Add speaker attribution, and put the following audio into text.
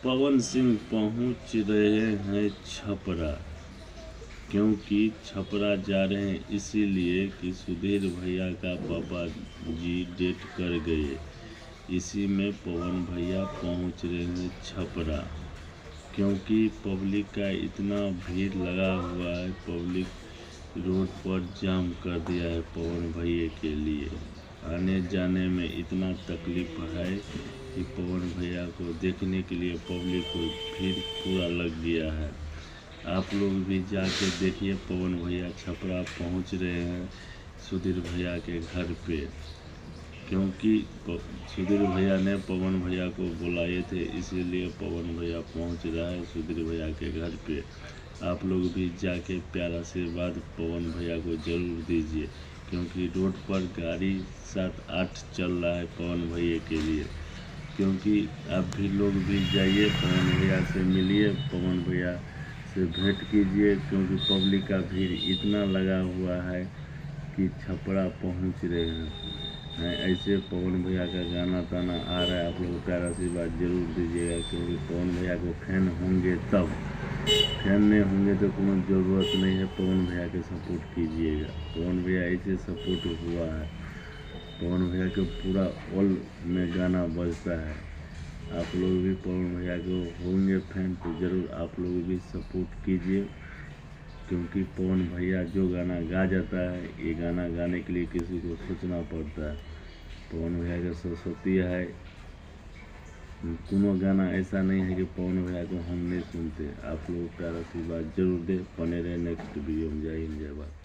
Speaker 1: पवन सिंह पहुंच रहे हैं छपरा, क्योंकि छपरा जा रहे हैं इसीलिए कि सुधीर भैया का पापा जी डेथ कर गए। इसी में पवन भैया पहुंच रहे हैं छपरा, क्योंकि पब्लिक का इतना भीड़ लगा हुआ है। पब्लिक रोड पर जाम कर दिया है पवन भैया के लिए। आने जाने में इतना तकलीफ है कि पवन भैया को देखने के लिए पब्लिक को भीड़ पूरा लग गया है। आप लोग भी जाके देखिए, पवन भैया छपरा पहुंच रहे हैं सुधीर भैया के घर पे, क्योंकि सुधीर भैया ने पवन भैया को बुलाए थे, इसीलिए पवन भैया पहुंच रहा है सुधीर भैया के घर पे। आप लोग भी जाके प्यारा आशीर्वाद पवन भैया को ज़रूर दीजिए, क्योंकि रोड पर गाड़ी 7-8 चल रहा है पवन भैया के लिए। क्योंकि आप भी लोग भी जाइए, पवन भैया से मिलिए, पवन भैया से भेंट कीजिए, क्योंकि पब्लिक का भीड़ इतना लगा हुआ है कि छपरा पहुंच रहे हैं। ऐसे पवन भैया का गाना ताना आ रहा है, आप लोग प्यारा आशीर्वाद जरूर दीजिएगा, क्योंकि पवन भैया को फैन होंगे तब, फैन नहीं होंगे तो कोई ज़रूरत नहीं है। पवन भैया के सपोर्ट कीजिएगा। पवन भैया ऐसे सपोर्ट हुआ है, पवन भैया के पूरा ऑल में गाना बजता है। आप लोग भी पवन भैया को होंगे फैन तो ज़रूर आप लोग भी सपोर्ट कीजिए, क्योंकि पवन भैया जो गाना गा जाता है, ये गाना गाने के लिए किसी को सोचना पड़ता है। पवन भैया का सरस्वती है, कोनो गाना ऐसा नहीं है कि पवन भैया को हम नहीं सुनते। आप लोग प्यारा सी बात जरूर दे, बने रहे नेक्स्ट वीडियो में। जय हिंद, जय भारत।